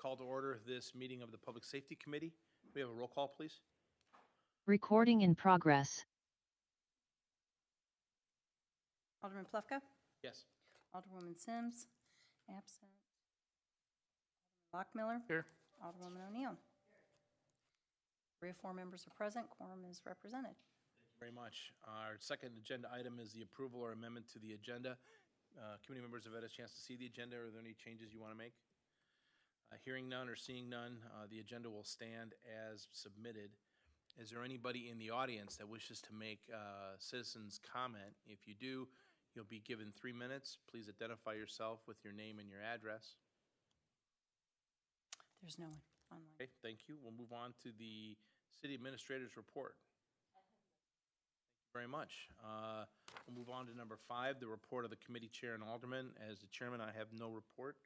call to order this meeting of the Public Safety Committee. We have a roll call, please. Recording in progress. Alderman Plufka? Yes. Alderwoman Sims? Absent. Alderman Lockmiller? Here. Alderwoman O'Neill? 3 of 4 members are present. Quorum is represented. Thank you very much. Our second agenda item is the approval or amendment to the agenda. Committee members have had a chance to see the agenda. Are there any changes you want to make? Hearing none or seeing none, the agenda will stand as submitted. Is there anybody in the audience that wishes to make citizens' comment? If you do, you'll be given 3 minutes. Please identify yourself with your name and your address. There's no one online. Okay, thank you. We'll move on to the City Administrator's report. Thank you very much. We'll move on to number 5, the report of the committee chair and alderman. As the chairman, I have no report.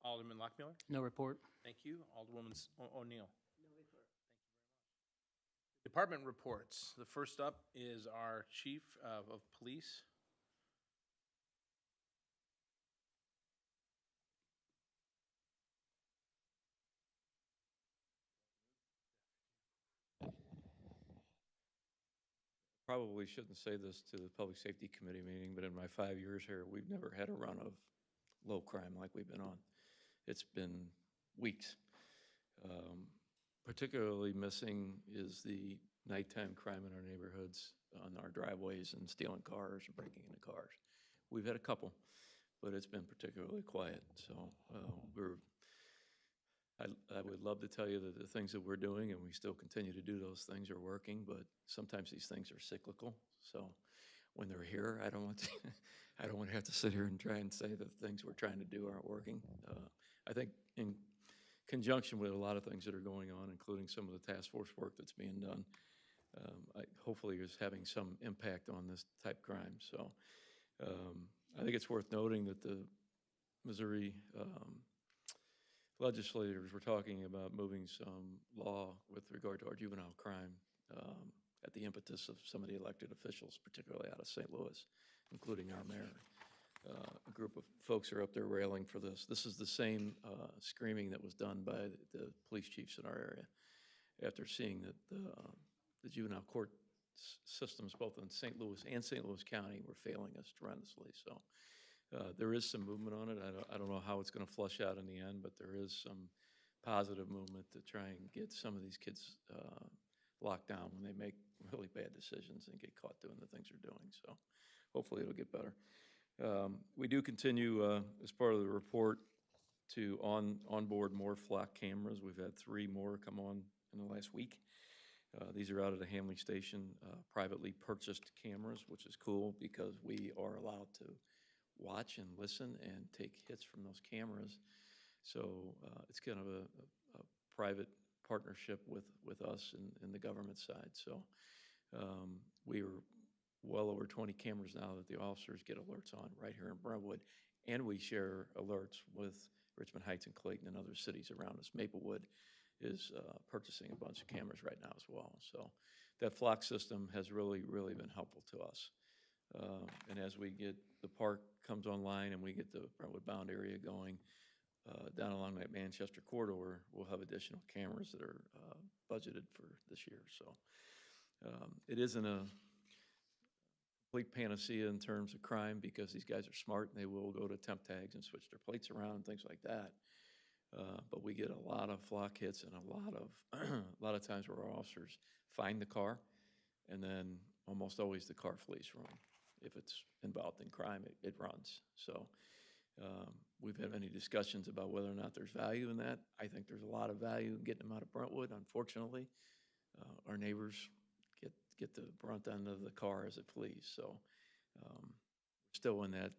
Alderman Lockmiller? No report. Thank you. Alderwoman O'Neill? No report. Thank you very much. Department reports. The first up is our Chief of Police. Probably shouldn't say this to the Public Safety Committee meeting, but in my 5 years here, we've never had a run of low crime like we've been on. It's been weeks. Particularly missing is the nighttime crime in our neighborhoods, on our driveways, and stealing cars and breaking into cars. We've had a couple, but it's been particularly quiet. So I would love to tell you that the things that we're doing, and we still continue to do those things, are working, but sometimes these things are cyclical. So when they're here, I don't want to, I don't want to have to sit here and try and say that the things we're trying to do aren't working. I think in conjunction with a lot of things that are going on, including some of the task force work that's being done, hopefully is having some impact on this type crime. So I think it's worth noting that the Missouri legislators were talking about moving some law with regard to our juvenile crime at the impetus of some of the elected officials, particularly out of St. Louis, including our mayor. A group of folks are up there railing for this. This is the same screaming that was done by the police chiefs in our area after seeing that the juvenile court systems, both in St. Louis and St. Louis County, were failing us tremendously. So there is some movement on it. I don't know how it's going to flush out in the end, but there is some positive movement to try and get some of these kids locked down when they make really bad decisions and get caught doing the things they're doing. So hopefully it'll get better. We do continue, as part of the report, to onboard more flock cameras. We've had 3 more come on in the last week. These are out at the Hamley Station, privately purchased cameras, which is cool because we are allowed to watch and listen and take hits from those cameras. So it's kind of a private partnership with us and the government side. So we are well over 20 cameras now that the officers get alerts on right here in Brentwood. And we share alerts with Richmond Heights and Clayton and other cities around us. Maplewood is purchasing a bunch of cameras right now as well. So that flock system has really, really been helpful to us. And as we get the park comes online and we get the Brentwood bound area going down along that Manchester corridor, we'll have additional cameras that are budgeted for this year. So it isn't a complete panacea in terms of crime because these guys are smart and they will go to temp tags and switch their plates around and things like that. But we get a lot of flock hits and a lot of times where our officers find the car and then almost always the car flees from them. If it's involved in crime, it runs. So we've had many discussions about whether or not there's value in that. I think there's a lot of value in getting them out of Brentwood. Unfortunately, our neighbors get the brunt end of the car as it flees. So we're still in that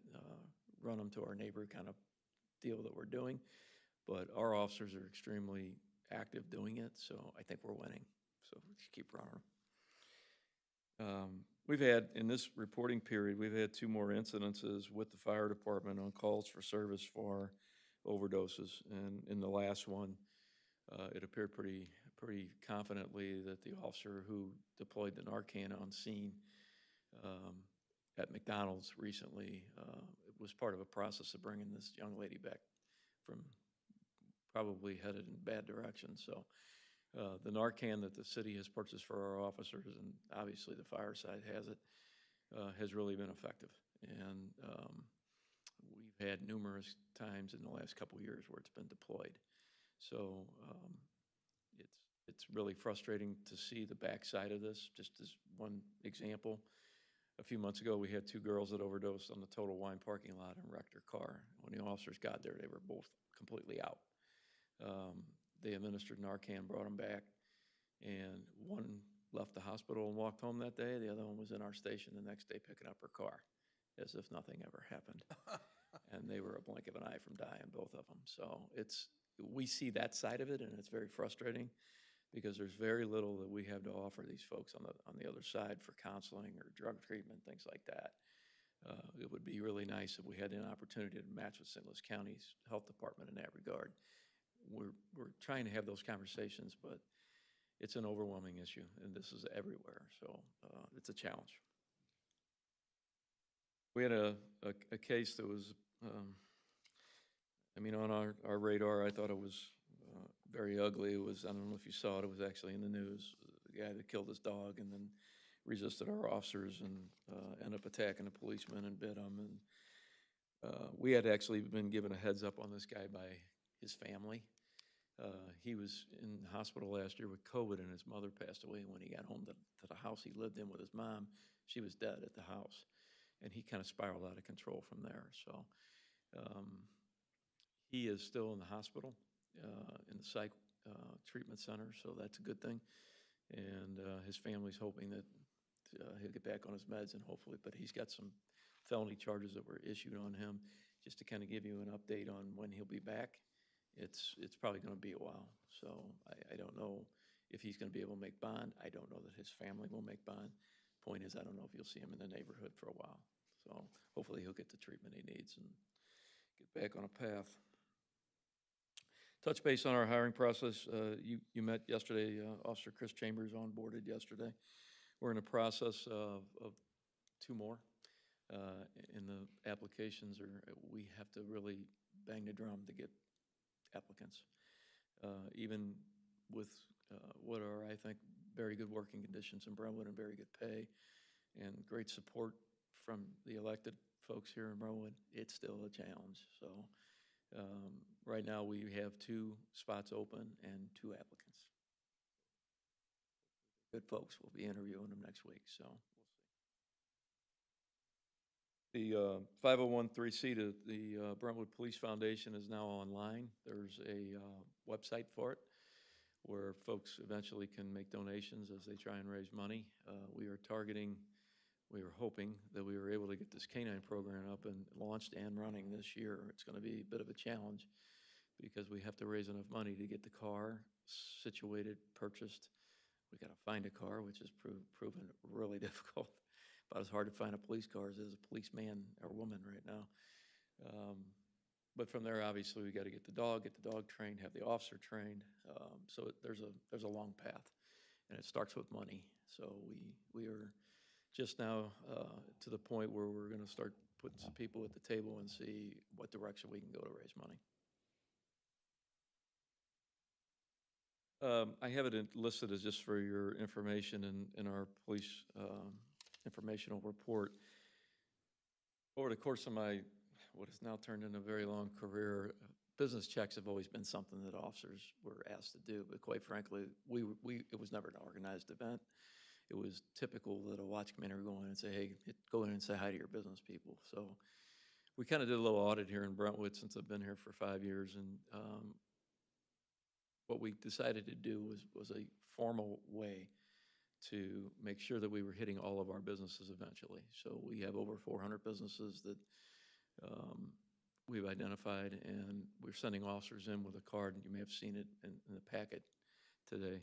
run them to our neighbor kind of deal that we're doing. But our officers are extremely active doing it, so I think we're winning. So we just keep running them. We've had, in this reporting period, we've had 2 more incidences with the fire department on calls for service for overdoses. And in the last one, it appeared pretty confidently that the officer who deployed the Narcan on scene at McDonald's recently, it was part of a process of bringing this young lady back from probably headed in bad direction. So the Narcan that the city has purchased for our officers, and obviously the fire side has really been effective. And we've had numerous times in the last couple of years where it's been deployed. So it's really frustrating to see the backside of this. Just as one example, a few months ago, we had two girls that overdosed on the Total Wine parking lot and wrecked their car. When the officers got there, they were both completely out. They administered Narcan, brought them back, and one left the hospital and walked home that day. The other one was in our station the next day picking up her car as if nothing ever happened. And they were a blink of an eye from dying, both of them. So we see that side of it, and it's very frustrating because there's very little that we have to offer these folks on the other side for counseling or drug treatment, things like that. It would be really nice if we had an opportunity to match with St. Louis County's health department in that regard. We're trying to have those conversations, but it's an overwhelming issue, and this is everywhere, so it's a challenge. We had a case that was, on our radar. I thought it was very ugly. It was, I don't know if you saw it, it was actually in the news. The guy that killed his dog and then resisted our officers and ended up attacking a policeman and bit him. And we had actually been given a heads up on this guy by his family. He was in the hospital last year with COVID, and his mother passed away. When he got home to the house he lived in with his mom, she was dead at the house. And he kind of spiraled out of control from there. So he is still in the hospital, in the psych treatment center, so that's a good thing. And his family's hoping that he'll get back on his meds, and hopefully, but he's got some felony charges that were issued on him. Just to kind of give you an update on when he'll be back, it's probably going to be a while. So I don't know if he's going to be able to make bond. I don't know that his family will make bond. Point is, I don't know if you'll see him in the neighborhood for a while. So hopefully he'll get the treatment he needs and get back on a path. Touch base on our hiring process. You met yesterday. Officer Chris Chambers onboarded yesterday. We're in the process of two more. In the applications, we have to really bang the drum to get applicants. Even with what are, I think, very good working conditions in Brentwood and very good pay and great support from the elected folks here in Brentwood, it's still a challenge. So right now we have 2 spots open and 2 applicants. Good folks. We'll be interviewing them next week, so we'll see. The 501(c)(3) to the Brentwood Police Foundation is now online. There's a website for it where folks eventually can make donations as they try and raise money. We were hoping that we were able to get this canine program up and launched and running this year. It's going to be a bit of a challenge because we have to raise enough money to get the car situated, purchased. We got to find a car, which has proven really difficult. About as hard to find a police car as it is a policeman or woman right now. But from there, obviously, we got to get the dog trained, have the officer trained. So there's a long path, and it starts with money. So we are just now to the point where we're going to start putting some people at the table and see what direction we can go to raise money. I have it listed as just for your information in our police informational report. Over the course of my, what has now turned into a very long career, business checks have always been something that officers were asked to do, but quite frankly, it was never an organized event. It was typical that a watch commander would go in and say, hey, go in and say hi to your business people. So we kind of did a little audit here in Brentwood since I've been here for 5 years, and what we decided to do was a formal way to make sure that we were hitting all of our businesses eventually. So we have over 400 businesses that we've identified, and we're sending officers in with a card, and you may have seen it in the packet today.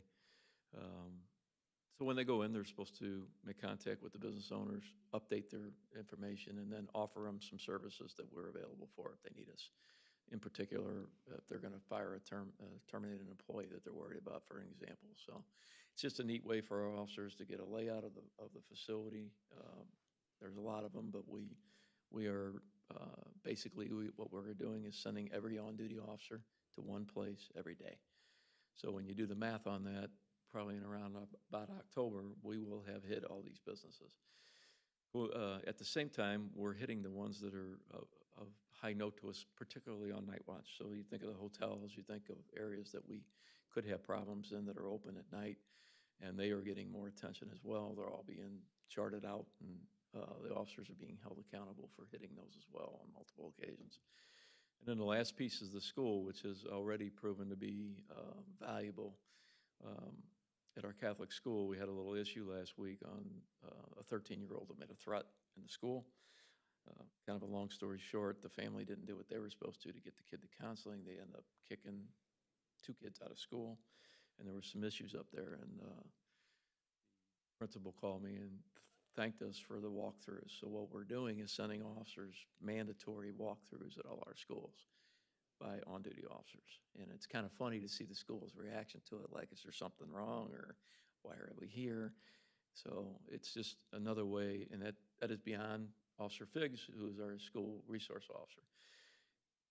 So when they go in, they're supposed to make contact with the business owners, update their information, and then offer them some services that we're available for if they need us. In particular, if they're going to terminate an employee that they're worried about, for an example. So it's just a neat way for our officers to get a layout of the facility. There's a lot of them, but we are basically what we're doing is sending every on-duty officer to one place every day. So when you do the math on that, probably in around about October, we will have hit all these businesses. Well, at the same time, we're hitting the ones that are of high note to us, particularly on night watch. So you think of the hotels, you think of areas that we could have problems in that are open at night, and they are getting more attention as well. They're all being charted out, and the officers are being held accountable for hitting those as well on multiple occasions. And then the last piece is the school, which has already proven to be valuable. At our Catholic school, we had a little issue last week on a 13-year-old that made a threat in the school. Kind of a long story short, the family didn't do what they were supposed to get the kid to counseling. They ended up kicking 2 kids out of school, and there were some issues up there. And the principal called me and thanked us for the walkthroughs. So what we're doing is sending officers mandatory walkthroughs at all our schools by on-duty officers. And it's kind of funny to see the school's reaction to it, like, is there something wrong, or why are we here? So it's just another way, and that is beyond Officer Figgs, who is our school resource officer.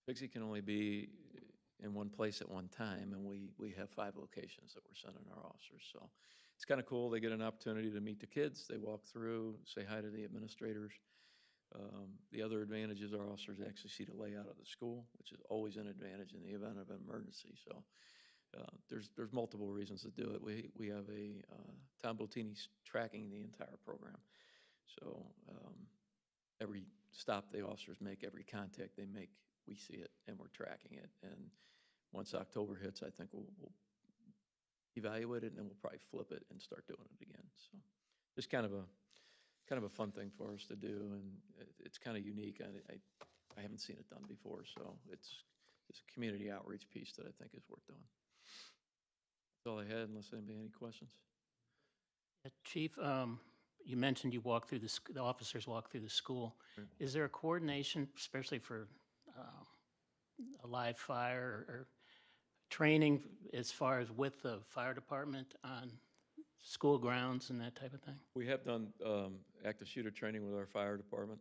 Figgsy can only be in one place at one time, and we have 5 locations that we're sending our officers. So it's kind of cool. They get an opportunity to meet the kids. They walk through, say hi to the administrators. The other advantage is our officers actually see the layout of the school, which is always an advantage in the event of an emergency. So there's multiple reasons to do it. We have a Tom Bottini's tracking the entire program. So every stop the officers make, every contact they make, we see it and we're tracking it. And once October hits, I think we'll evaluate it, and then we'll probably flip it and start doing it again. So just kind of a fun thing for us to do, and it's kind of unique. I haven't seen it done before, so it's a community outreach piece that I think is worth doing. That's all I had, unless anybody had any questions. Chief, you mentioned you walk through the officers walk through the school. Sure. Is there a coordination, especially for a live fire or training as far as with the fire department on school grounds and that type of thing? We have done active shooter training with our fire department.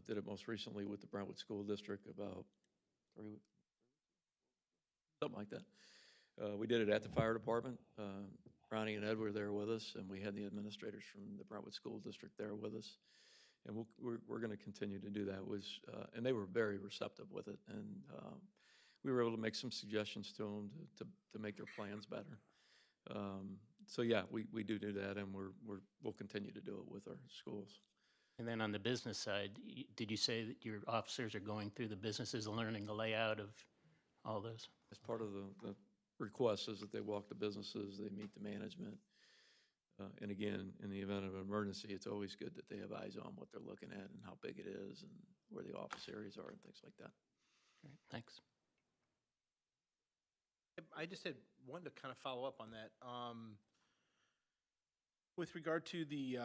Did it most recently with the Brentwood School District about 3 weeks, something like that. We did it at the fire department. Ronnie and Ed were there with us, and we had the administrators from the Brentwood School District there with us. And we're going to continue to do that. And they were very receptive with it. And we were able to make some suggestions to them to make their plans better. So yeah, we do that, and we'll continue to do it with our schools. And then on the business side, did you say that your officers are going through the businesses and learning the layout of all those? As part of the request is that they walk the businesses, they meet the management. And again, in the event of an emergency, it's always good that they have eyes on what they're looking at and how big it is and where the office areas are and things like that. Great, thanks. I just wanted to kind of follow up on that. With regard to the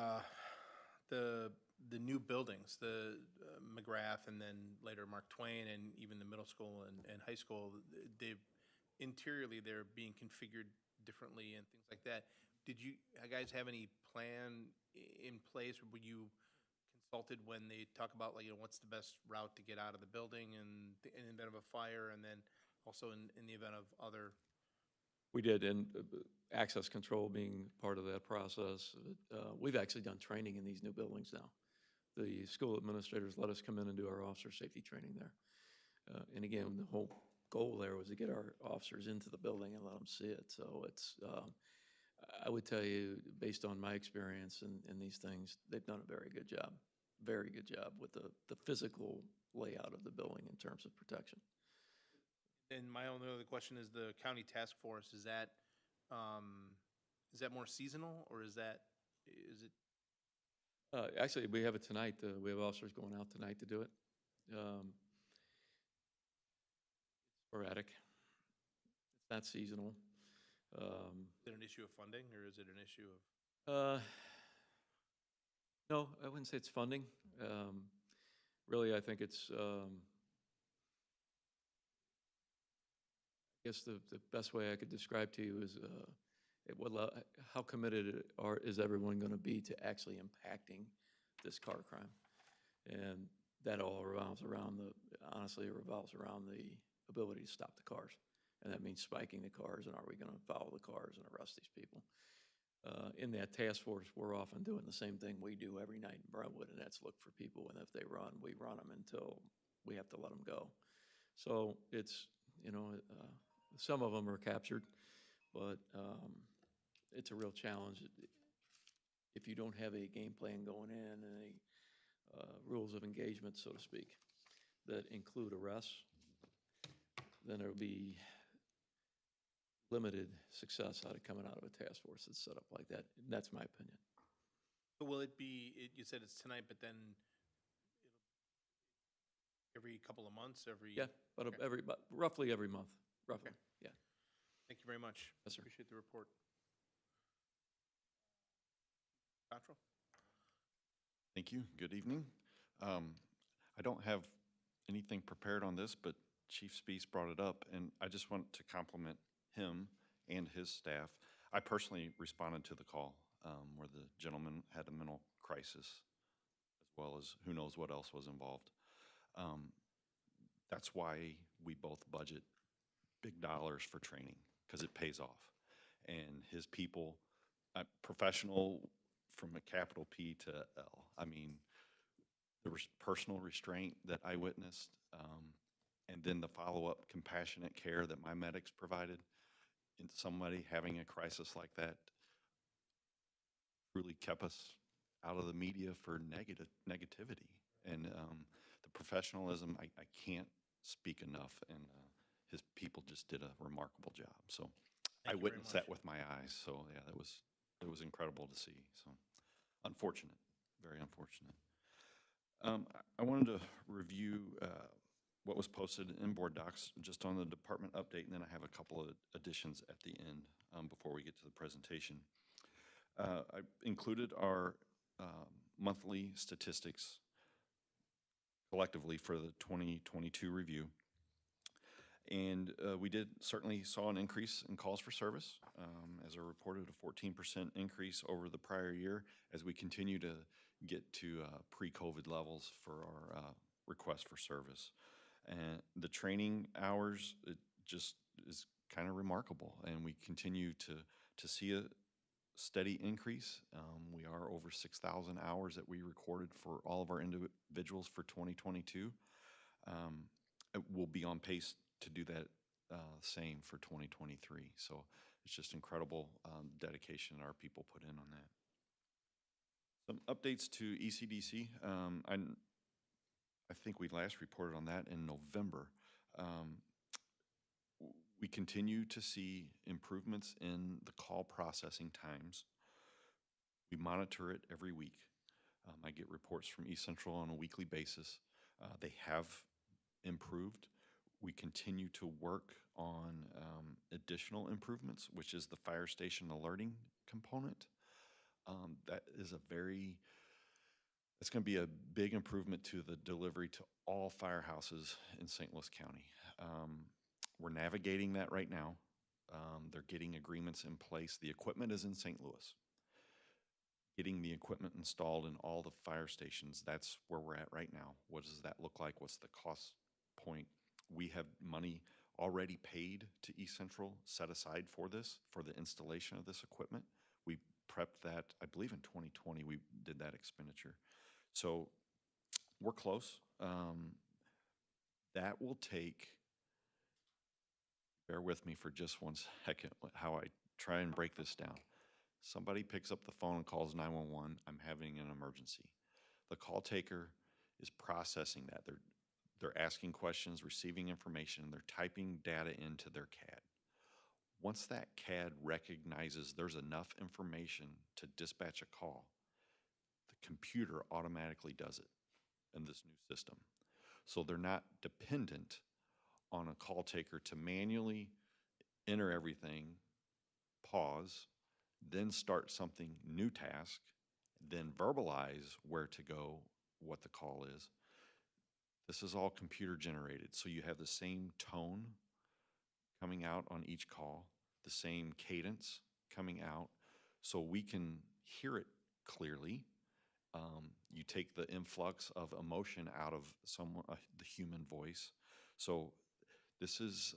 new buildings, the McGrath, and then later Mark Twain, and even the middle school and high school, interiorly they're being configured differently and things like that. Did you guys have any plan in place, or were you consulted when they talk about, like, what's the best route to get out of the building and in the event of a fire, and then also in the event of other? We did, and access control being part of that process. We've actually done training in these new buildings now. The school administrators let us come in and do our officer safety training there. And again, the whole goal there was to get our officers into the building and let them see it. So it's, I would tell you, based on my experience in these things, they've done a very good job with the physical layout of the building in terms of protection. And my only other question is, the county task force, is that more seasonal, or is it? Actually, we have it tonight. We have officers going out tonight to do it. Sporadic. It's not seasonal. Is it an issue of funding, or is it an issue of? No, I wouldn't say it's funding. Really, I think it's. I guess the best way I could describe to you is how committed is everyone going to be to actually impacting this car crime, and that all revolves around honestly, it revolves around the ability to stop the cars. And that means spiking the cars, and are we going to follow the cars and arrest these people? In that task force, we're often doing the same thing we do every night in Brentwood, and that's look for people, and if they run, we run them until we have to let them go. So it's, some of them are captured, but it's a real challenge. If you don't have a game plan going in and a rules of engagement, so to speak, that include arrests, then there'll be limited success out of coming out of a task force that's set up like that. That's my opinion. So will it be, you said it's tonight, but then every couple of months, Yeah, but Okay. but roughly every month, roughly, Okay. yeah. Thank you very much. Yes, sir. Appreciate the report. Cottrell? Thank you. Good evening. I don't have anything prepared on this, but Chief Spees brought it up, and I just want to compliment him and his staff. I personally responded to the call where the gentleman had a mental crisis, as well as who knows what else was involved. That's why we both budget big dollars for training, because it pays off. And his people, professional from a capital P to L. I mean, the personal restraint that I witnessed, and then the follow-up compassionate care that my medics provided in somebody having a crisis like that really kept us out of the media for negativity. And the professionalism, I can't speak enough, and his people just did a remarkable job. So I Thank you very witnessed that much. with my eyes. So yeah, it was incredible to see. So unfortunate, very unfortunate. I wanted to review what was posted in board docs just on the department update, and then I have a couple of additions at the end before we get to the presentation. I included our monthly statistics collectively for the 2022 review. And we did certainly saw an increase in calls for service, as I reported a 14% increase over the prior year as we continue to get to pre-COVID levels for our request for service. And the training hours, it just is kind of remarkable, and we continue to see a steady increase. We are over 6,000 hours that we recorded for all of our individuals for 2022. We'll be on pace to do that same for 2023. So it's just incredible dedication that our people put in on that. Some updates to ECDC. I think we last reported on that in November. We continue to see improvements in the call processing times. We monitor it every week. I get reports from East Central on a weekly basis. They have improved. We continue to work on additional improvements, which is the fire station alerting component. That's going to be a big improvement to the delivery to all firehouses in St. Louis County. We're navigating that right now. They're getting agreements in place. The equipment is in St. Louis. Getting the equipment installed in all the fire stations, that's where we're at right now. What does that look like? What's the cost point? We have money already paid to East Central set aside for this, for the installation of this equipment. We prepped that, I believe in 2020, we did that expenditure. So we're close. That will take, bear with me for just 1 second, how I try and break this down. Somebody picks up the phone and calls 911, I'm having an emergency. The call taker is processing that. They're asking questions, receiving information, they're typing data into their CAD. Once that CAD recognizes there's enough information to dispatch a call, the computer automatically does it in this new system. So they're not dependent on a call taker to manually enter everything, pause, then start something new task, then verbalize where to go, what the call is. This is all computer generated, so you have the same tone coming out on each call, the same cadence coming out, so we can hear it clearly. You take the influx of emotion out of the human voice. So this is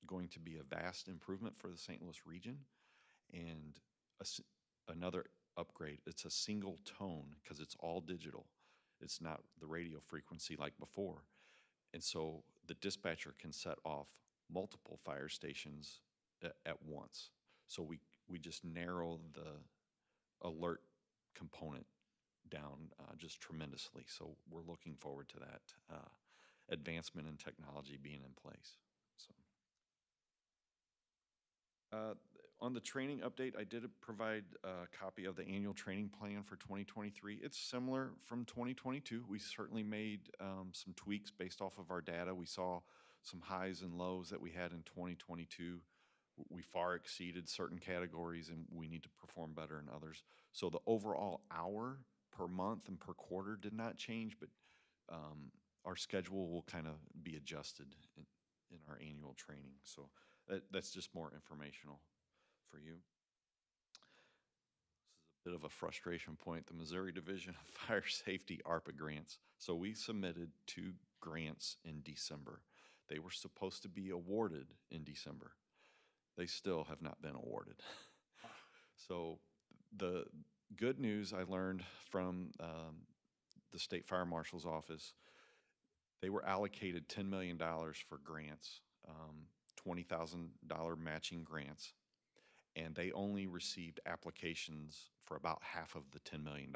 going to be a vast improvement for the St. Louis region. And another upgrade, it's a single tone because it's all digital. It's not the radio frequency like before. And so the dispatcher can set off multiple fire stations at once. So we just narrow the alert component down just tremendously. So we're looking forward to that advancement in technology being in place. So. On the training update, I did provide a copy of the annual training plan for 2023. It's similar from 2022. We certainly made some tweaks based off of our data. We saw some highs and lows that we had in 2022. We far exceeded certain categories, and we need to perform better in others. So the overall hour per month and per quarter did not change, but our schedule will kind of be adjusted in our annual training. So that's just more informational for you. This is a bit of a frustration point. The Missouri Division of Fire Safety ARPA grants. So we submitted 2 grants in December. They were supposed to be awarded in December. They still have not been awarded. So the good news I learned from the State Fire Marshal's office, they were allocated $10 million for grants, $20,000 matching grants, and they only received applications for about half of the $10 million.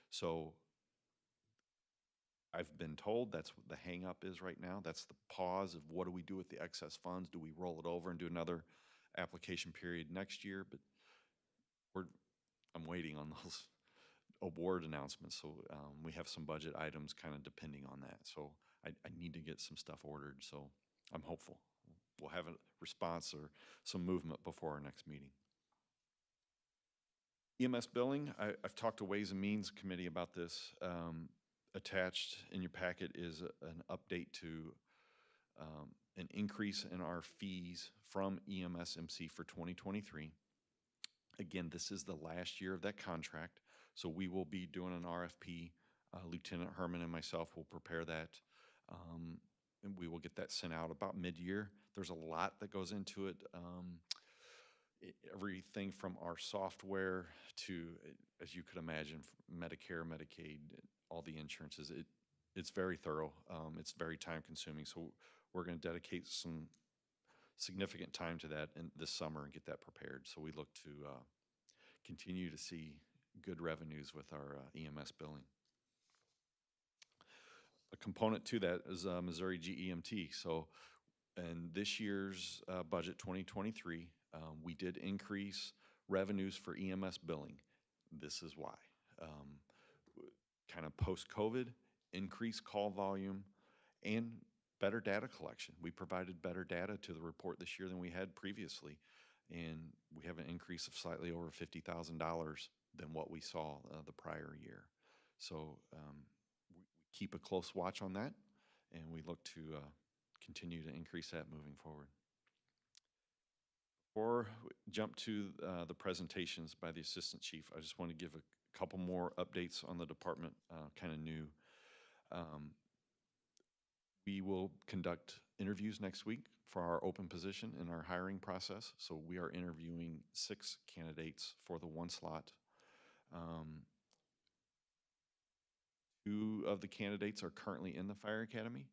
So I've been told that's what the hang up is right now. That's the pause of what do we do with the excess funds? Do we roll it over and do another application period next year? But I'm waiting on those award announcements. So we have some budget items kind of depending on that. So I need to get some stuff ordered. So I'm hopeful we'll have a response or some movement before our next meeting. EMS billing, I've talked to Ways and Means Committee about this. Attached in your packet is an update to an increase in our fees from EMS MC for 2023. Again, this is the last year of that contract, so we will be doing an RFP. Lieutenant Herman and myself will prepare that, and we will get that sent out about mid-year. There's a lot that goes into it. Everything from our software to, as you could imagine, Medicare, Medicaid, all the insurances. It's very thorough. It's very time-consuming. So we're going to dedicate some significant time to that this summer and get that prepared. So we look to continue to see good revenues with our EMS billing. A component to that is Missouri GEMT. So in this year's budget 2023, we did increase revenues for EMS billing. This is why. Kind of post-COVID, increased call volume and better data collection. We provided better data to the report this year than we had previously, and we have an increase of slightly over $50,000 than what we saw the prior year. So we keep a close watch on that, and we look to continue to increase that moving forward. Before we jump to the presentations by the Assistant Chief, I just want to give a couple more updates on the department, kind of new. We will conduct interviews next week for our open position in our hiring process. So we are interviewing 6 candidates for the 1 slot. 2 of the candidates are currently in the Fire Academy.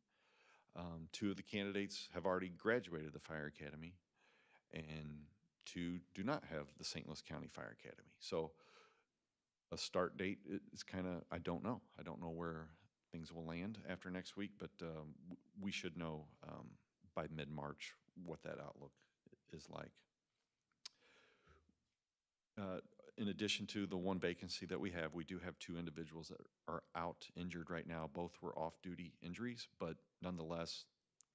2 of the candidates have already graduated the Fire Academy, and 2 do not have the St. Louis County Fire Academy. So a start date is kind of, I don't know. I don't know where things will land after next week, but we should know by mid-March what that outlook is like. In addition to the 1 vacancy that we do have 2 individuals that are out injured right now. Both were off-duty injuries, but nonetheless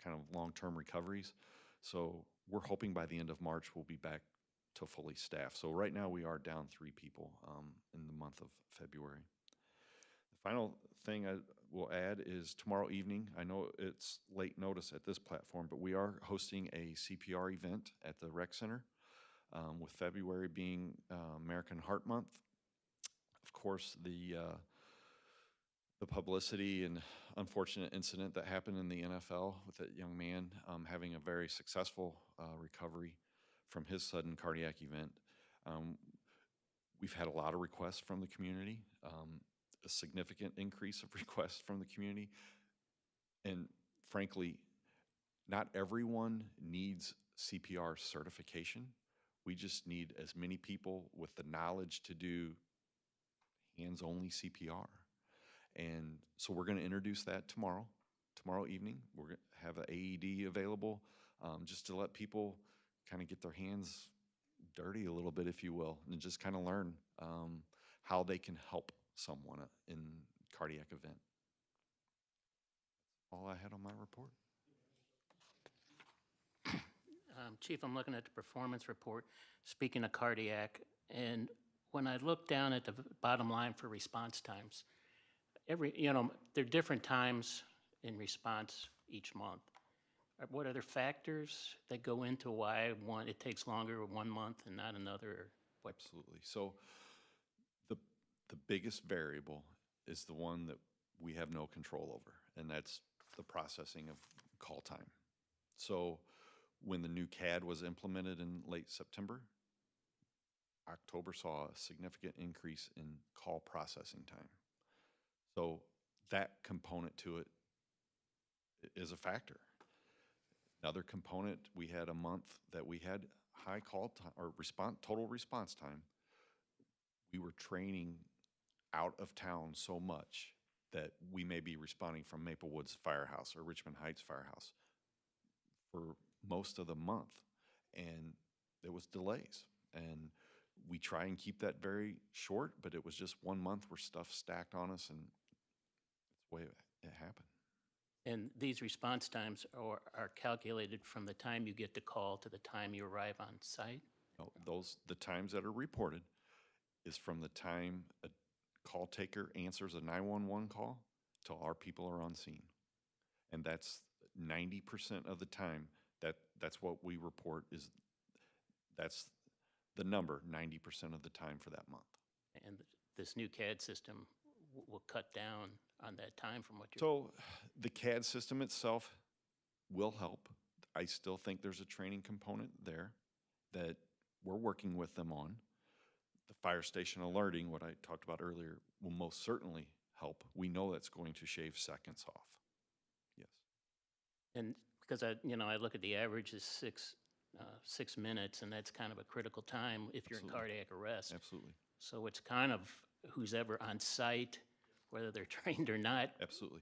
kind of long-term recoveries. So we're hoping by the end of March we'll be back to fully staffed. So right now we are down 3 people in the month of February. The final thing I will add is tomorrow evening, I know it's late notice at this platform, but we are hosting a CPR event at the Rec Center, with February being American Heart Month. Of course, the the publicity and unfortunate incident that happened in the NFL with that young man having a very successful recovery from his sudden cardiac event. Um, we've had a lot of requests from the community, a significant increase of requests from the community. And frankly, not everyone needs CPR certification. We just need as many people with the knowledge to do hands-only CPR. And so we're going to introduce that tomorrow evening. We're going to have an AED available just to let people kind of get their hands dirty a little bit, if you will, and just kind of learn how they can help someone in cardiac event. All I had on my report. Chief, I'm looking at the performance report, speaking of cardiac, and when I look down at the bottom line for response times, there are different times in response each month. What other factors that go into why it takes longer 1 month and not another? Absolutely. So the biggest variable is the one that we have no control over, and that's the processing of call time. So when the new CAD was implemented in late September, October saw a significant increase in call processing time. So that component to it is a factor. Another component, we had a month that we had high call time or total response time. We were training out of town so much that we may be responding from Maple Woods Firehouse or Richmond Heights Firehouse for most of the month, and there was delays. And we try and keep that very short, but it was just 1 month where stuff stacked on us, and it's the way it happened. And these response times are calculated from the time you get the call to the time you arrive on site? No, the times that are reported is from the time a call taker answers a 911 call till our people are on scene. And that's 90% of the time. That's what we report that's the number 90% of the time for that month. And this new CAD system will cut down on that time from what you're... So the CAD system itself will help. I still think there's a training component there that we're working with them on. The fire station alerting, what I talked about earlier, will most certainly help. We know that's going to shave seconds off. Yes. And because I look at the average is 6 minutes, and that's kind of a critical time if you're in Absolutely. cardiac arrest. Absolutely. So it's kind of who's ever on site, whether they're trained or not. Absolutely.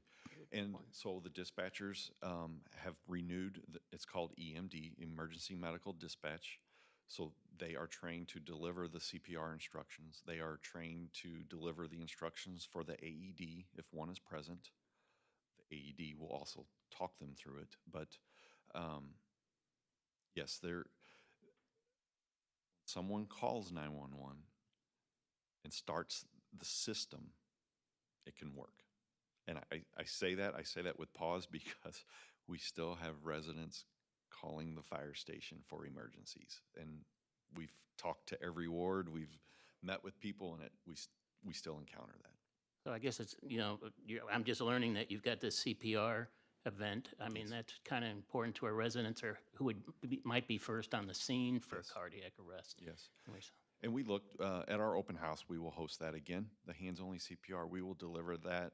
And so the dispatchers have renewed, it's called EMD, Emergency Medical Dispatch. So they are trained to deliver the CPR instructions. They are trained to deliver the instructions for the AED if one is present. The AED will also talk them through it. But yes, someone calls 911 and starts the system, it can work. And I say that with pause because we still have residents calling the fire station for emergencies. And we've talked to every ward, we've met with people, and we still encounter that. So I guess it's, I'm just learning that you've got this CPR event. I mean, that's kind of important to our residents or who might be first on the scene for Yes. cardiac arrest. Yes. And we looked at our open house, we will host that again, the hands-only CPR. We will deliver that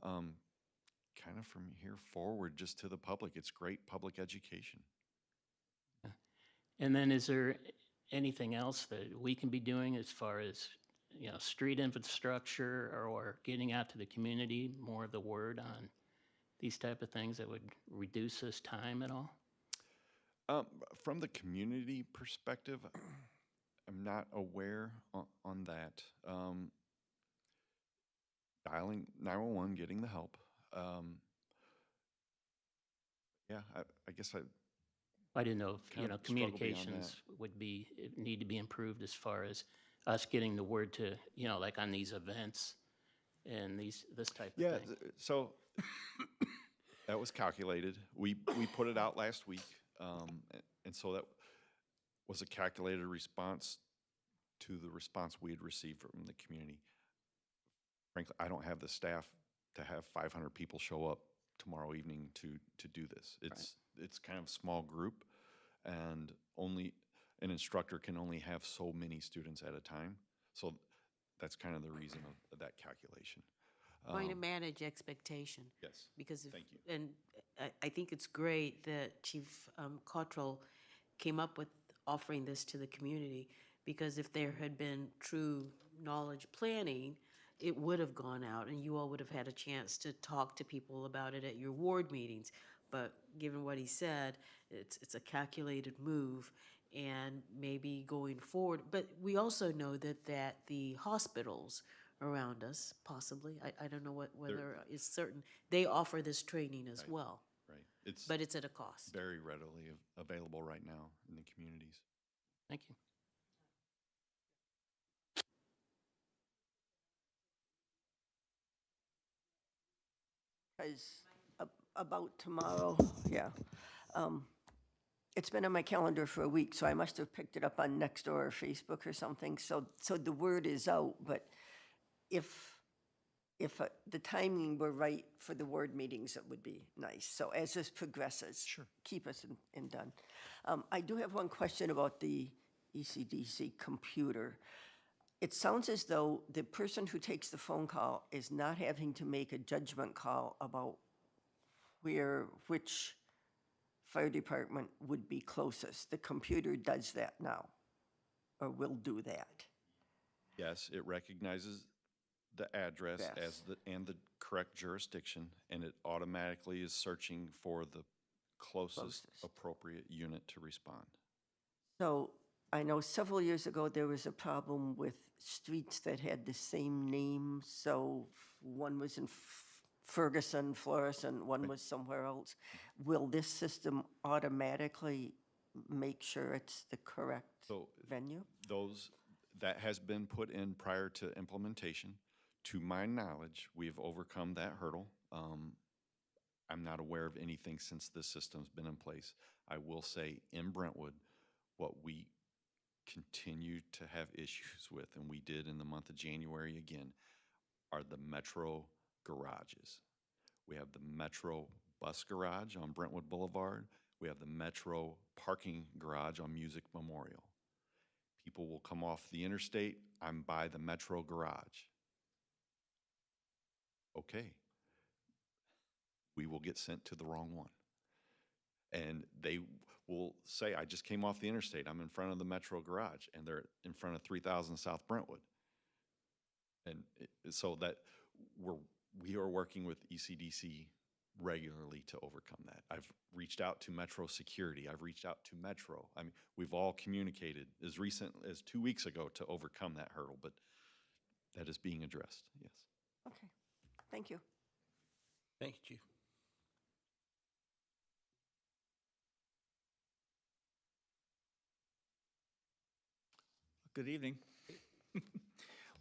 kind of from here forward just to the public. It's great public education. And then is there anything else that we can be doing as far as, street infrastructure or getting out to the community, more of the word on these type of things that would reduce this time at all? From the community perspective, I'm not aware on that. Dialing 911, getting the help. I guess I didn't know if, kind of struggle beyond communications need to be improved as far as us getting the word to, like on these events and this type of thing. So that was calculated. We put it out last week, and so that was a calculated response to the response we had received from the community. Frankly, I don't have the staff to have 500 people show up tomorrow evening to do this. It's kind of small group, and only an instructor can only have so many students at a time. So that's kind of the reason of that calculation. Trying to manage expectation. Yes. Because if, Thank you. and I think it's great that Chief Cottrell came up with offering this to the community, because if there had been true knowledge planning, it would have gone out and you all would have had a chance to talk to people about it at your ward meetings. But given what he said, it's a calculated move, and maybe going forward. But we also know that the hospitals around us, possibly, I don't know whether it's certain, they offer this training as well, Right. It's but it's at a cost. very readily available right now in the communities. Thank you. Because about tomorrow, yeah. It's been on my calendar for a week, so I must have picked it up on Nextdoor or Facebook or something. So the word is out, but if the timing were right for the ward meetings, it would be nice. So as this progresses, Sure. keep us in done. I do have one question about the ECDC computer. It sounds as though the person who takes the phone call is not having to make a judgment call about which fire department would be closest. The computer does that now, or will do that. Yes, it recognizes the address Yes. and the correct jurisdiction, and it automatically is searching for the closest appropriate unit to respond. So I know several years ago, there was a problem with streets that had the same name. So one was in Ferguson, Florissant, one was somewhere else. Will this system automatically make sure it's the correct So venue? that has been put in prior to implementation. To my knowledge, we've overcome that hurdle. I'm not aware of anything since this system's been in place. I will say in Brentwood, what we continue to have issues with, and we did in the month of January again, are the metro garages. We have the metro bus garage on Brentwood Boulevard. We have the metro parking garage on Music Memorial. People will come off the interstate, I'm by the metro garage. Okay. We will get sent to the wrong one. And they will say, I just came off the interstate, I'm in front of the metro garage, and they're in front of 3000 South Brentwood. And so that we are working with ECDC regularly to overcome that. I've reached out to Metro Security, I've reached out to Metro. I mean, we've all communicated as recent as 2 weeks ago to overcome that hurdle, but that is being addressed, yes. Okay, thank you. Thank you, Chief. Good evening.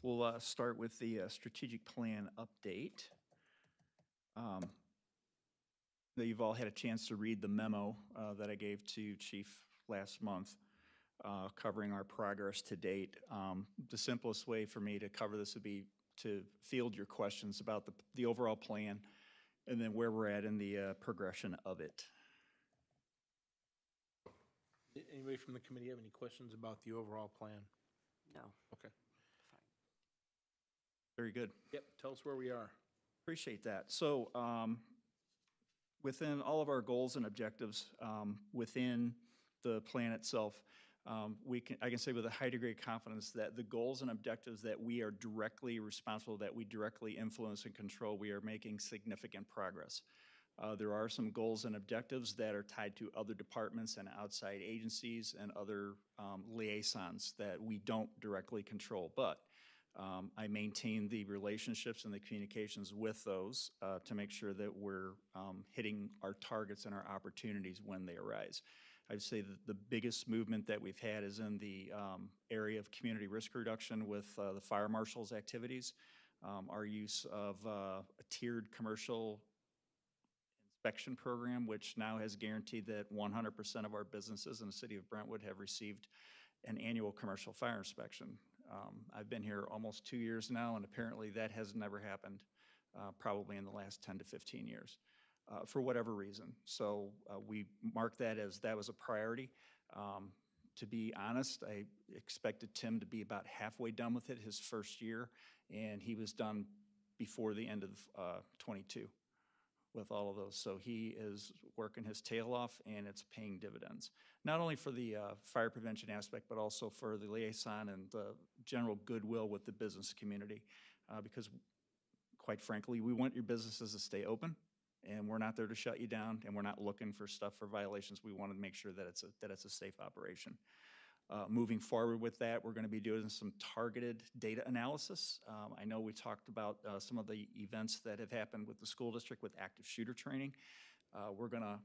We'll start with the strategic plan update. Now you've all had a chance to read the memo that I gave to Chief last month covering our progress to date. The simplest way for me to cover this would be to field your questions about the overall plan and then where we're at in the progression of it. Anybody from the committee have any questions about the overall plan? No. Okay. Very good. Yep, tell us where we are. Appreciate that. So within all of our goals and objectives within the plan itself, I can say with a high degree of confidence that the goals and objectives that we are directly responsible, that we directly influence and control, we are making significant progress. There are some goals and objectives that are tied to other departments and outside agencies and other liaisons that we don't directly control, but I maintain the relationships and the communications with those to make sure that we're hitting our targets and our opportunities when they arise. I'd say that the biggest movement that we've had is in the area of community risk reduction with the fire marshal's activities. Our use of a tiered commercial inspection program, which now has guaranteed that 100% of our businesses in the city of Brentwood have received an annual commercial fire inspection. I've been here almost 2 years now, and apparently that has never happened probably in the last 10 to 15 years, for whatever reason. So we marked that as that was a priority. To be honest, I expected Tim to be about halfway done with it his first year, and he was done before the end of 22 with all of those. So he is working his tail off, and it's paying dividends, not only for the fire prevention aspect, but also for the liaison and the general goodwill with the business community. Because quite frankly, we want your businesses to stay open, and we're not there to shut you down, and we're not looking for stuff for violations. We want to make sure that it's a safe operation. Moving forward with that, we're going to be doing some targeted data analysis. I know we talked about some of the events that have happened with the school district with active shooter training. We're going to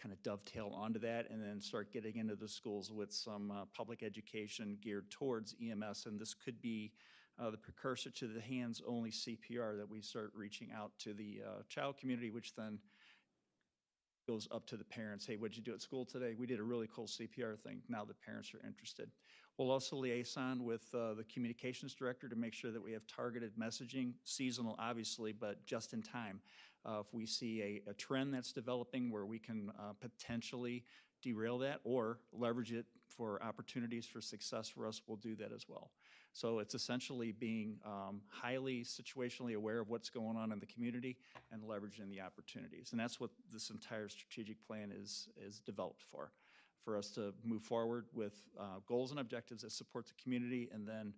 kind of dovetail onto that and then start getting into the schools with some public education geared towards EMS, and this could be the precursor to the hands-only CPR that we start reaching out to the child community, which then goes up to the parents. Hey, what'd you do at school today? We did a really cool CPR thing. Now the parents are interested. We'll also liaison with the communications director to make sure that we have targeted messaging, seasonal obviously, but just in time. If we see a trend that's developing where we can potentially derail that or leverage it for opportunities for success for us, we'll do that as well. So it's essentially being highly situationally aware of what's going on in the community and leveraging the opportunities. And that's what this entire strategic plan is developed for us to move forward with goals and objectives that support the community and then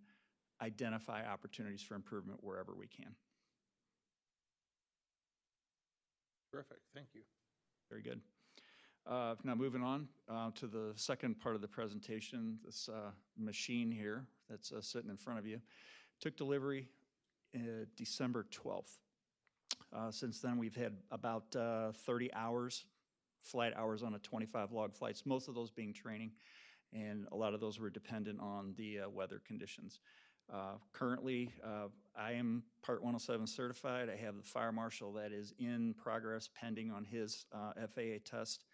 identify opportunities for improvement wherever we can. Terrific, thank you. Very good. Now moving on to the second part of the presentation, this machine here that's sitting in front of you took delivery December 12th. Since then, we've had about 30 hours, flight hours on a 25 log flights, most of those being training, and a lot of those were dependent on the weather conditions. Currently, I am Part 107 certified. I have the fire marshal that is in progress pending on his FAA test.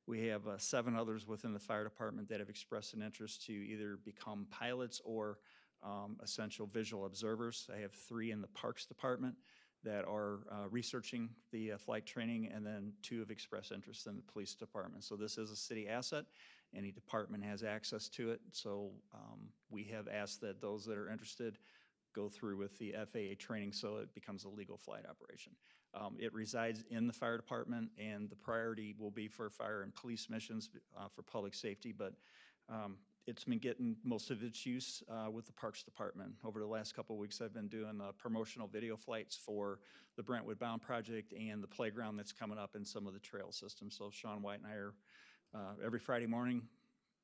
We have 7 others within the fire department that have expressed an interest to either become pilots or essential visual observers. I have 3 in the parks department that are researching the flight training, and then 2 have expressed interest in the police department. So this is a city asset. Any department has access to it. So we have asked that those that are interested go through with the FAA training so it becomes a legal flight operation. It resides in the fire department, and the priority will be for fire and police missions for public safety, but it's been getting most of its use with the Parks Department. Over the last couple of weeks, I've been doing promotional video flights for the Brentwood Bound Project and the playground that's coming up in some of the trail systems. So Sean White and I are every Friday morning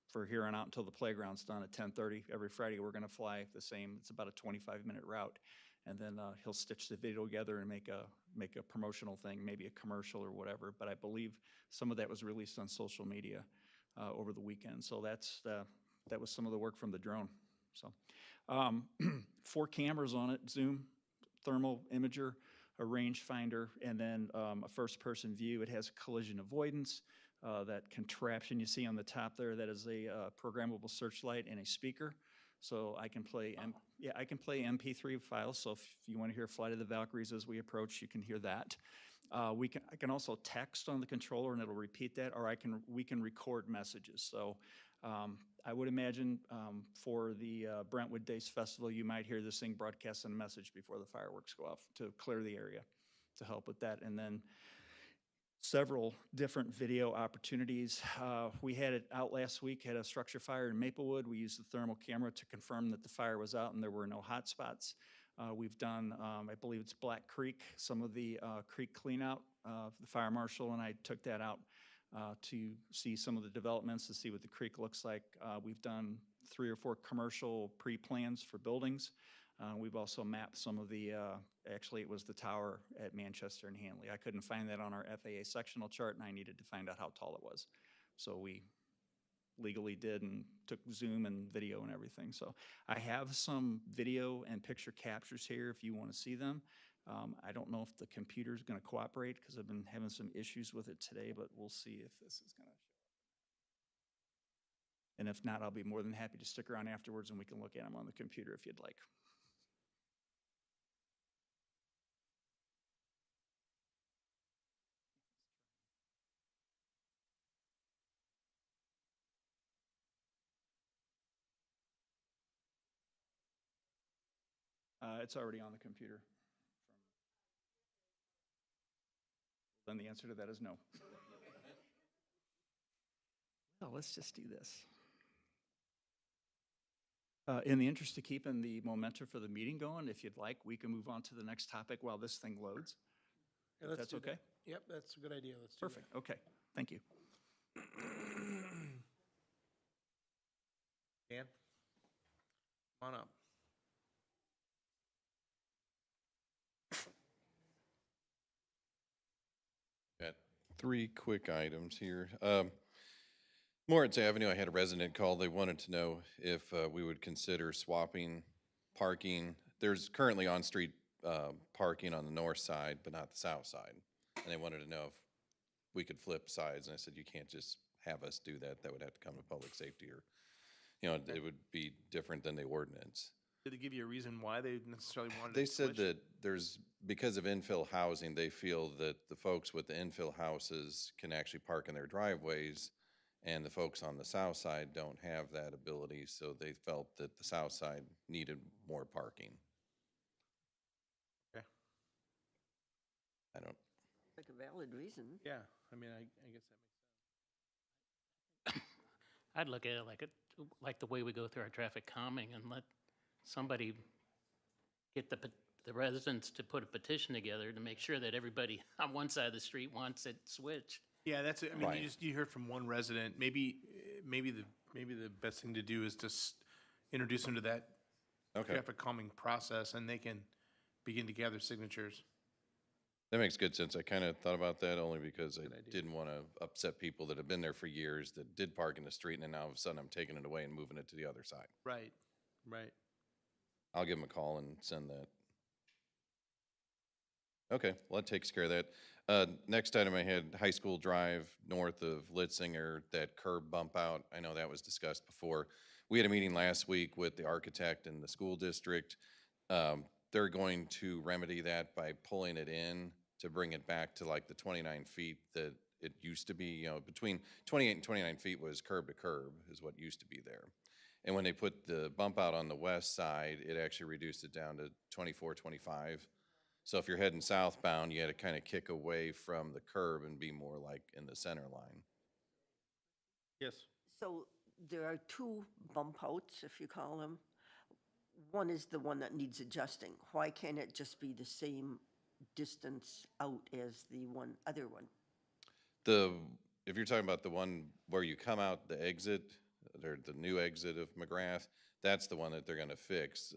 for here on out until the playground's done at 10:30. Every Friday we're going to fly the same. It's about a 25-minute route, and then he'll stitch the video together and make a promotional thing, maybe a commercial or whatever. But I believe some of that was released on social media over the weekend. So that was some of the work from the drone. So 4 cameras on it: zoom, thermal imager, a rangefinder, and then a first-person view. It has collision avoidance. That contraption you see on the top there, that is a programmable searchlight and a speaker. So I can play, I can play MP3 files. So if you want to hear Flight of the Valkyries as we approach, you can hear that. I can also text on the controller and it'll repeat that, or we can record messages. So I would imagine for the Brentwood Days Festival, you might hear this thing broadcasting a message before the fireworks go off to clear the area to help with that. And then several different video opportunities. We had it out last week, had a structure fire in Maplewood. We used the thermal camera to confirm that the fire was out and there were no hot spots. We've done, I believe it's Black Creek, some of the creek clean out. The fire marshal and I took that out to see some of the developments, to see what the creek looks like. We've done 3 or 4 commercial pre-plans for buildings. We've also mapped some of the, actually it was the tower at Manchester and Hanley. I couldn't find that on our FAA sectional chart, and I needed to find out how tall it was. So we legally did and took zoom and video and everything. So I have some video and picture captures here if you want to see them. I don't know if the computer's going to cooperate because I've been having some issues with it today, but we'll see if this is going to show up. And if not, I'll be more than happy to stick around afterwards and we can look at them on the computer if you'd like. It's already on the computer. Then the answer to that is no. Well, let's just do this. In the interest of keeping the momentum for the meeting going, if you'd like, we can move on to the next topic while this thing loads. Yeah, If let's that's do that. okay? Yep, that's a good idea. Let's do that. Perfect. Okay. Thank you. Dan? Come on up. Got three quick items here. Moritz Avenue, I had a resident call. They wanted to know if we would consider swapping parking. There's currently on-street parking on the north side, but not the south side. And they wanted to know if we could flip sides. And I said, you can't just have us do that. That would have to come to public safety, or, it would be different than the ordinance. Did they give you a reason why they necessarily wanted They to said switch? that because of infill housing, they feel that the folks with the infill houses can actually park in their driveways, and the folks on the south side don't have that ability, so they felt that the south side needed more parking. Okay. I don't, Like a valid reason. Yeah, I mean, I guess that makes I'd look at it like the way we go through our traffic calming and let somebody get the residents to put a petition together to make sure that everybody on one side of the street wants it switched. Yeah, that's it. I mean, Right. you heard from one resident. Maybe the best thing to do is to introduce them to that okay. traffic calming process, and they can begin to gather signatures. That makes good sense. I kind of thought about that only because I Good idea. didn't want to upset people that have been there for years that did park in the street, and then now all of a sudden I'm taking it away and moving it to the other side. Right, right. I'll give them a call and send that. Okay, well, that takes care of that. Next item I had, High School Drive north of Litzinger, that curb bump out. I know that was discussed before. We had a meeting last week with the architect and the school district. They're going to remedy that by pulling it in to bring it back to like the 29 feet that it used to be. Between 28 and 29 feet was curb to curb is what used to be there. And when they put the bump out on the west side, it actually reduced it down to 24, 25. So if you're heading southbound, you had to kind of kick away from the curb and be more like in the center line. Yes. So there are two bump outs, if you call them. One is the one that needs adjusting. Why can't it just be the same distance out as the other one? If you're talking about the one where you come out the exit, or the new exit of McGrath, that's the one that they're gonna fix,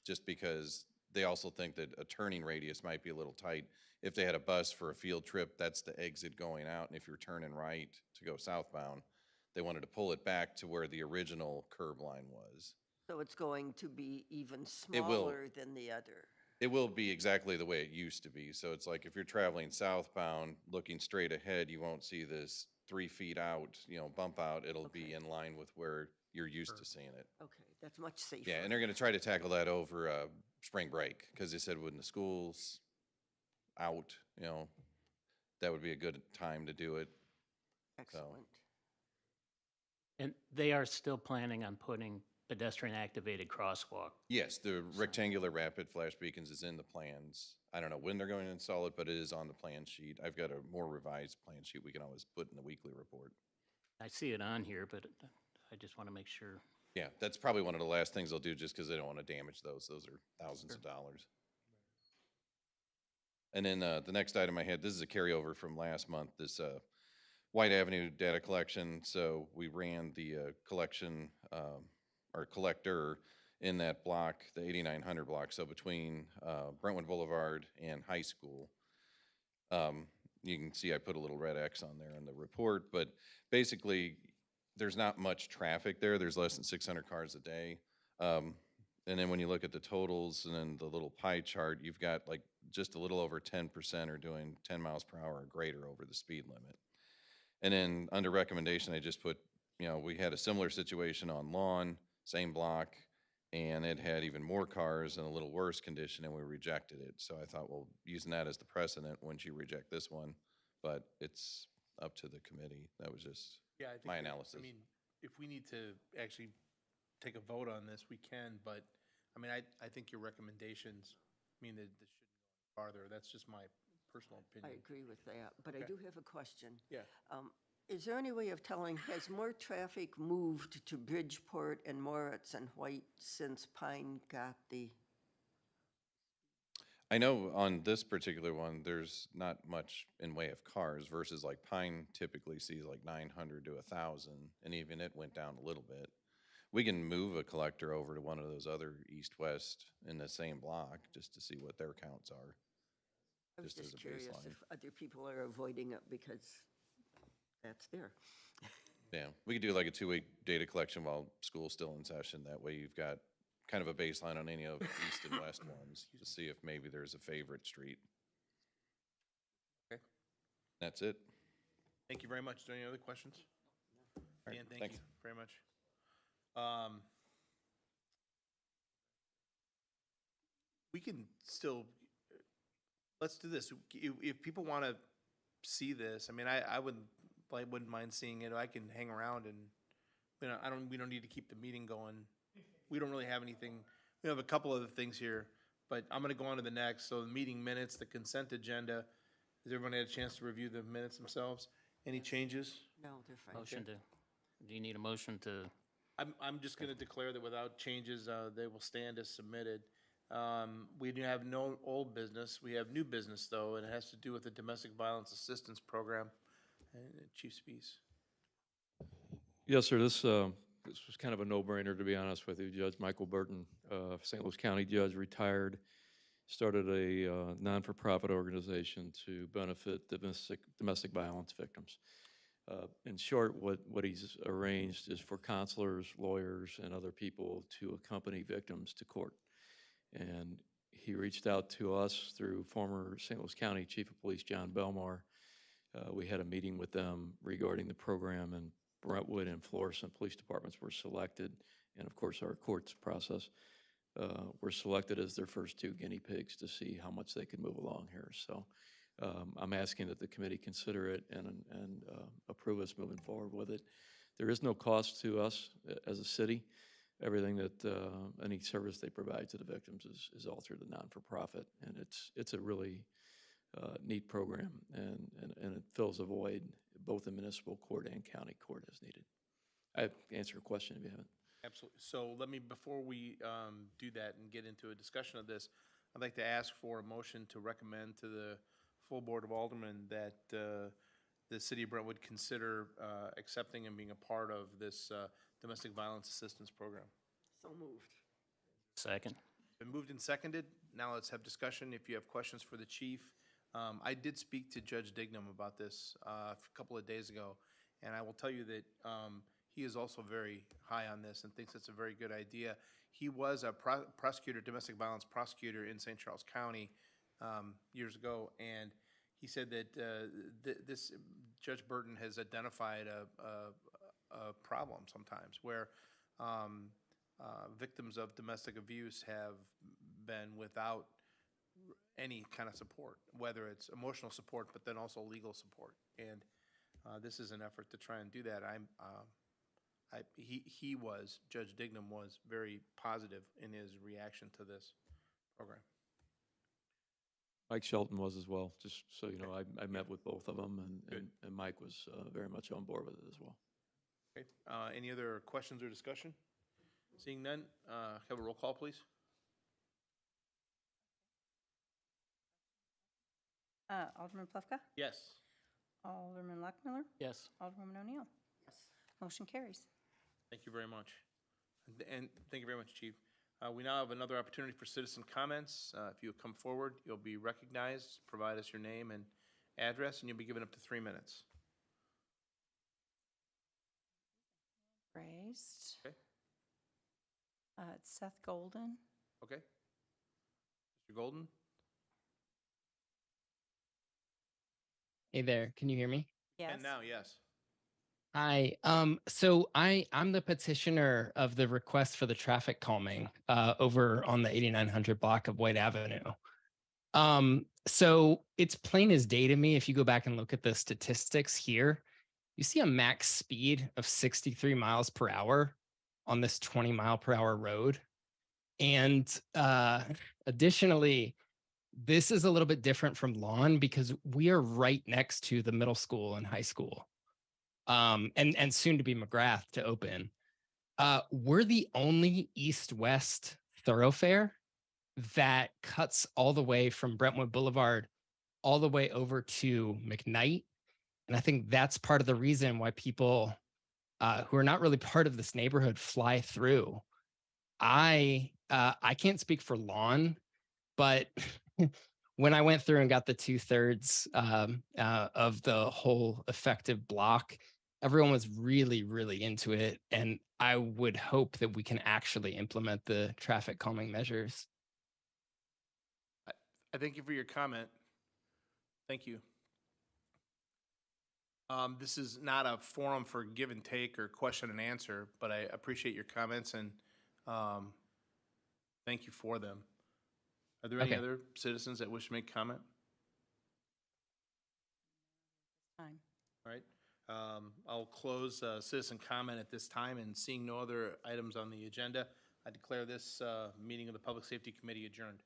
just because they also think that a turning radius might be a little tight. If they had a bus for a field trip, that's the exit going out, and if you're turning right to go southbound, they wanted to pull it back to where the original curb line was. So it's going to be even It will. smaller than the other. It will be exactly the way it used to be. So it's like if you're traveling southbound, looking straight ahead, you won't see this 3 feet out, bump out. It'll be in line with where you're used to seeing it. Okay, that's much safer. Yeah, and they're gonna try to tackle that over spring break, because they said when the school's out, that would be a good time to do it. Excellent. And they are still planning on putting pedestrian activated crosswalk. Yes, the rectangular rapid flash beacons is in the plans. I don't know when they're going to install it, but it is on the plan sheet. I've got a more revised plan sheet we can always put in the weekly report. I see it on here, but I just want to make sure. Yeah, that's probably one of the last things they'll do, just because they don't want to damage those. Those are thousands of dollars. And then the next item I had, this is a carryover from last month, this White Avenue data collection. So we ran the collection, or collector in that block, the 8900 block, so between Brentwood Boulevard and High School. You can see I put a little red X on there in the report, but basically there's not much traffic there. There's less than 600 cars a day. And then when you look at the totals and then the little pie chart, you've got like just a little over 10% are doing 10 miles per hour or greater over the speed limit. And then under recommendation, I just put, we had a similar situation on Lawn, same block, and it had even more cars in a little worse condition, and we rejected it. So I thought, well, using that as the precedent, wouldn't you reject this one? But it's up to the committee. That was just Yeah, I think my we- analysis. I mean, if we need to actually take a vote on this, we can, but I mean, I think your recommendations mean that this shouldn't go farther. That's just my personal I opinion. agree with that, but I Okay. do have a question. Yeah. Is there any way of telling, has more traffic moved to Bridgeport and Moritz and White since Pine got the, I know on this particular one, there's not much in way of cars versus like Pine typically sees like 900 to 1,000, and even it went down a little bit. We can move a collector over to one of those other east-west in the same block just to see what their counts are. I was Just as just a curious baseline. if other people are avoiding it because that's there. Yeah, we could do like a 2-week data collection while school's still in session. That way you've got kind of a baseline on any of east and west ones to see if maybe there's a favorite street. Okay. That's it. Thank you very much. Is there any other questions? right, Dan, thank thanks. you very much. We can still, let's do this. If people want to see this, I mean, I wouldn't mind seeing it. I can hang around and, we don't need to keep the meeting going. We don't really have anything. We have a couple other things here, but I'm going to go on to the next. So the meeting minutes, the consent agenda. Has everyone had a chance to review the minutes themselves? Any changes? No, they're fine. Motion to, do you need a motion to? I'm just going to declare that without changes, they will stand as submitted. We do have no old business. We have new business, though, and it has to do with the Domestic Violence Assistance Program. Chief Spees. Yes, sir. This was kind of a no-brainer, to be honest with you. Judge Michael Burton, St. Louis County judge, retired, started a non-for-profit organization to benefit domestic violence victims. In short, what he's arranged is for counselors, lawyers, and other people to accompany victims to court. And he reached out to us through former St. Louis County Chief of Police John Belmar. We had a meeting with them regarding the program, and Brentwood and Florissant police departments were selected, and of course our courts process were selected as their first two guinea pigs to see how much they could move along here. So I'm asking that the committee consider it and approve us moving forward with it. There is no cost to us as a city. Everything that any service they provide to the victims is all through the non-for-profit, and it's a really neat program, and it fills a void both in municipal court and county court as needed. I answer a question if you haven't. Absolutely. So let me, before we do that and get into a discussion of this, I'd like to ask for a motion to recommend to the full Board of Aldermen that the City of Brentwood consider accepting and being a part of this Domestic Violence Assistance Program. So moved. Second. Been moved and seconded. Now let's have discussion. If you have questions for the chief. I did speak to Judge Dignam about this a couple of days ago, and I will tell you that he is also very high on this and thinks it's a very good idea. He was a prosecutor, domestic violence prosecutor in St. Charles County years ago, and he said that this Judge Burton has identified a problem sometimes where victims of domestic abuse have been without any kind of support, whether it's emotional support, but then also legal support. And this is an effort to try and do that. Judge Dignam was very positive in his reaction to this program. Mike Shelton was as well, just so you know. I met with both of them, and Mike was very much on board with it as well. Okay. Any other questions or discussion? Seeing none, have a roll call, please. Alderman Plufka? Yes. Alderman Lockmiller? Yes. Alderwoman O'Neill? Yes. Motion carries. Thank you very much. And thank you very much, Chief. We now have another opportunity for citizen comments. If you come forward, you'll be recognized. Provide us your name and address, and you'll be given up to 3 minutes. Raised. Okay. It's Seth Golden. Okay. Mr. Golden? Hey there, can you hear me? Yes. And now, yes. Hi. So I'm the petitioner of the request for the traffic calming over on the 8900 block of White Avenue. So it's plain as day to me. If you go back and look at the statistics here, you see a max speed of 63 miles per hour on this 20-mile-per-hour road. And additionally, this is a little bit different from lawn because we are right next to the middle school and high school, and soon to be McGrath to open. We're the only east-west thoroughfare that cuts all the way from Brentwood Boulevard all the way over to McKnight. And I think that's part of the reason why people who are not really part of this neighborhood fly through. I can't speak for lawn, but when I went through and got the 2/3 of the whole effective block, everyone was really, really into it. And I would hope that we can actually implement the traffic calming measures. I thank you for your comment. Thank you. This is not a forum for give and take or question and answer, but I appreciate your comments and thank you for them. Are there any Okay. other citizens that wish to make comment? Time. All right. I'll close citizen comment at this time, and seeing no other items on the agenda, I declare this meeting of the Public Safety Committee adjourned.